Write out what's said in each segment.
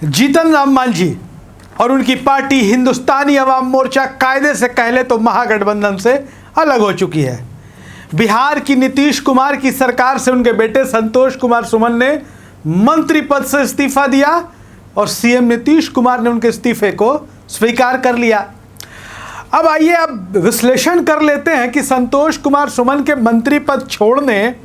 जीतन राम मांझी और उनकी पार्टी हिंदुस्तानी अवाम मोर्चा कायदे से कहले तो महागठबंधन से अलग हो चुकी है। बिहार की नीतीश कुमार की सरकार से उनके बेटे संतोष कुमार सुमन ने मंत्री पद से इस्तीफा दिया और सीएम नीतीश कुमार ने उनके इस्तीफे को स्वीकार कर लिया। अब आइए अब विश्लेषण कर लेते हैं कि संतोष कुमार सुमन के मंत्री पद छोड़ने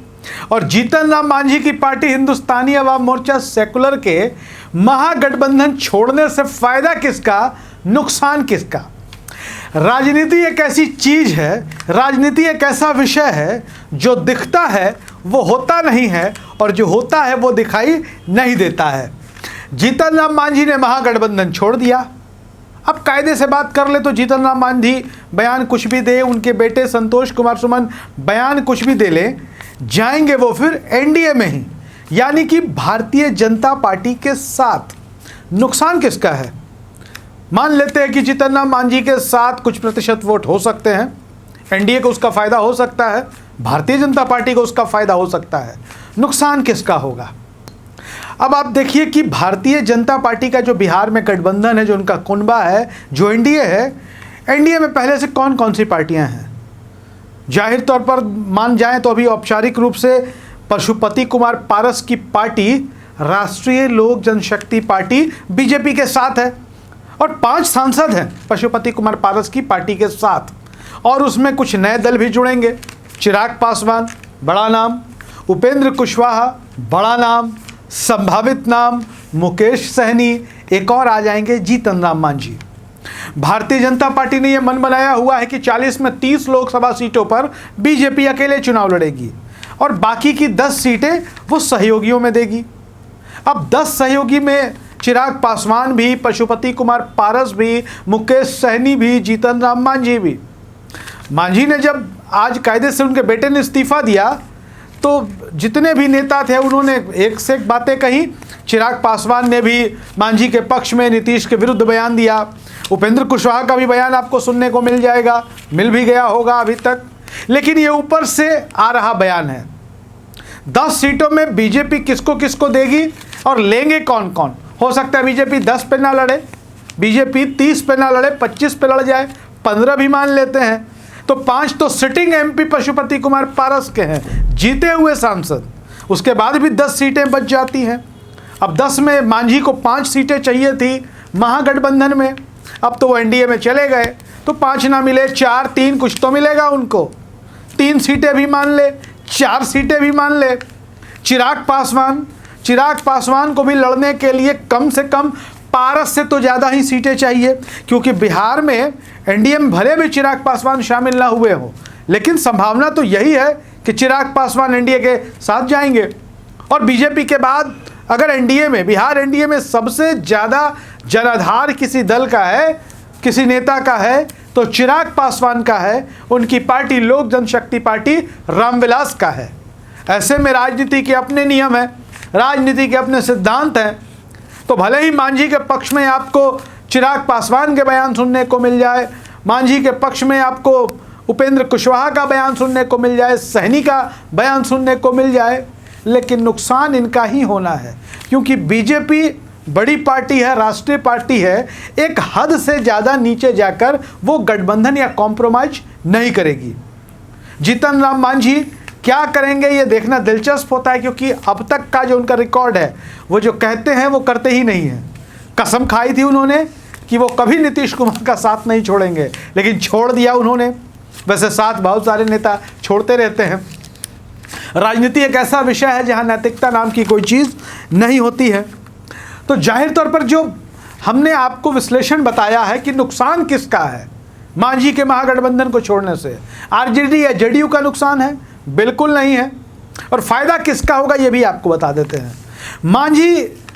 और जीतन राम मांझी की पार्टी हिंदुस्तानी अवाम मोर्चा सेकुलर के महागठबंधन छोड़ने से फायदा किसका, नुकसान किसका। राजनीति एक ऐसी चीज है, राजनीति एक ऐसा विषय है जो दिखता है वो होता नहीं है और जो होता है वो दिखाई नहीं देता है। जीतन राम मांझी ने महागठबंधन छोड़ दिया। अब कायदे से बात कर ले तो जीतन राम मांझी बयान कुछ भी दे, उनके बेटे संतोष कुमार सुमन बयान कुछ भी दे ले, जाएंगे वो फिर एनडीए में ही, यानी कि भारतीय जनता पार्टी के साथ। नुकसान किसका है? मान लेते हैं कि जीतन राम मांझी के साथ कुछ प्रतिशत वोट हो सकते हैं, एनडीए को उसका फायदा हो सकता है, भारतीय जनता पार्टी को उसका फायदा हो सकता है। नुकसान किसका होगा? अब आप देखिए कि भारतीय जनता पार्टी का जो बिहार में गठबंधन है, जो उनका कुनबा है, जो एनडीए है, एनडीए में पहले से कौन कौन सी पार्टियां हैं? जाहिर तौर पर मान जाएं तो अभी औपचारिक रूप से पशुपति कुमार पारस की पार्टी राष्ट्रीय लोक जनशक्ति पार्टी बीजेपी के साथ है और 5 सांसद हैं पशुपति कुमार पारस की पार्टी के साथ, और उसमें कुछ नए दल भी जुड़ेंगे। चिराग पासवान बड़ा नाम, उपेंद्र कुशवाहा बड़ा नाम, संभावित नाम मुकेश सहनी, एक और आ जाएंगे जीतन राम मांझी। भारतीय जनता पार्टी ने यह मन बनाया हुआ है कि 40 में 30 लोकसभा सीटों पर बीजेपी अकेले चुनाव लड़ेगी और बाकी की 10 सीटें वो सहयोगियों में देगी। अब 10 सहयोगी में चिराग पासवान भी, पशुपति कुमार पारस भी, मुकेश सहनी भी, जीतन राम मांझी भी। मांझी ने जब आज कायदे से उनके बेटे ने इस्तीफा दिया तो जितने भी नेता थे उन्होंने एक से एक बातें कही। चिराग पासवान ने भी मांझी के पक्ष में नीतीश के विरुद्ध बयान दिया। उपेंद्र कुशवाहा का भी बयान आपको सुनने को मिल जाएगा, मिल भी गया होगा अभी तक। लेकिन ये ऊपर से आ रहा बयान है। 10 सीटों में बीजेपी किसको किसको देगी और लेंगे कौन कौन। हो सकता है बीजेपी 10 पे ना लड़े, बीजेपी 30 पे ना लड़े, 25 पे लड़ जाए, 15 भी मान लेते हैं तो 5 तो सिटिंग एमपी पशुपति कुमार पारस के हैं, जीते हुए सांसद। उसके बाद भी 10 सीटें बच जाती हैं। अब 10 में मांझी को 5 सीटें चाहिए थी महागठबंधन में, अब तो वो एनडीए में चले गए तो 5 ना मिले, 4, 3 कुछ तो मिलेगा उनको। 3 सीटें भी मान ले, 4 सीटें भी मान ले। चिराग पासवान को भी लड़ने के लिए कम से कम पारस से तो ज़्यादा ही सीटें चाहिए, क्योंकि बिहार में एनडीए में भले भी चिराग पासवान शामिल ना हुए हो, लेकिन संभावना तो यही है कि चिराग पासवान एनडीए के साथ जाएंगे। और बीजेपी के बाद अगर एनडीए में, बिहार एनडीए में सबसे ज़्यादा जनाधार किसी दल का है, किसी नेता का है तो चिराग पासवान का है। उनकी पार्टी लोक जनशक्ति पार्टी रामविलास का है। ऐसे में राजनीति के अपने नियम हैं, राजनीति के अपने सिद्धांत हैं। तो भले ही मांझी के पक्ष में आपको चिराग पासवान के बयान सुनने को मिल जाए, मांझी के पक्ष में आपको उपेंद्र कुशवाहा का बयान सुनने को मिल जाए, सहनी का बयान सुनने को मिल जाए, लेकिन नुकसान इनका ही होना है, क्योंकि बीजेपी बड़ी पार्टी है, राष्ट्रीय पार्टी है। एक हद से ज़्यादा नीचे जाकर वो गठबंधन या कॉम्प्रोमाइज नहीं करेगी। जीतन राम मांझी क्या करेंगे ये देखना दिलचस्प होता है, क्योंकि अब तक का जो उनका रिकॉर्ड है, वो जो कहते हैं वो करते ही नहीं हैं। कसम खाई थी उन्होंने कि वो कभी नीतीश कुमार का साथ नहीं छोड़ेंगे, लेकिन छोड़ दिया उन्होंने। वैसे साथ बहुत सारे नेता छोड़ते रहते हैं। राजनीति एक ऐसा विषय है जहां नैतिकता नाम की कोई चीज़ नहीं होती है। तो जाहिर तौर पर जो हमने आपको विश्लेषण बताया है कि नुकसान किसका है मांझी के महागठबंधन को छोड़ने से, आरजेडी या जेडीयू का नुकसान है? बिल्कुल नहीं है। और फायदा किसका होगा ये भी आपको बता देते हैं। मांझी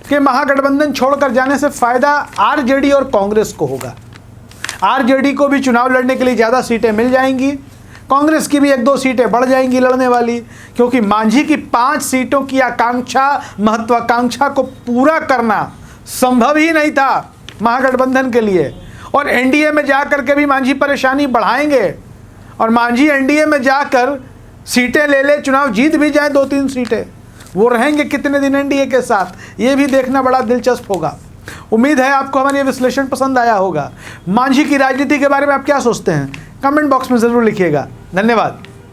के महागठबंधन छोड़कर जाने से फायदा आरजेडी और कांग्रेस को होगा। आरजेडी को भी चुनाव लड़ने के लिए ज़्यादा सीटें मिल जाएंगी, कांग्रेस की भी 1-2 सीटें बढ़ जाएंगी लड़ने वाली, क्योंकि मांझी की 5 सीटों की आकांक्षा, महत्वाकांक्षा को पूरा करना संभव ही नहीं था महागठबंधन के लिए। और एनडीए में जाकर के भी मांझी परेशानी बढ़ाएंगे, और मांझी एनडीए में जाकर सीटें ले ले, चुनाव जीत भी जाए 2-3 सीटें, वो रहेंगे कितने दिन एनडीए के साथ, ये भी देखना बड़ा दिलचस्प होगा। उम्मीद है आपको हमारा ये विश्लेषण पसंद आया होगा। मांझी की राजनीति के बारे में आप क्या सोचते हैं, कमेंट बॉक्स में ज़रूर लिखिएगा। धन्यवाद।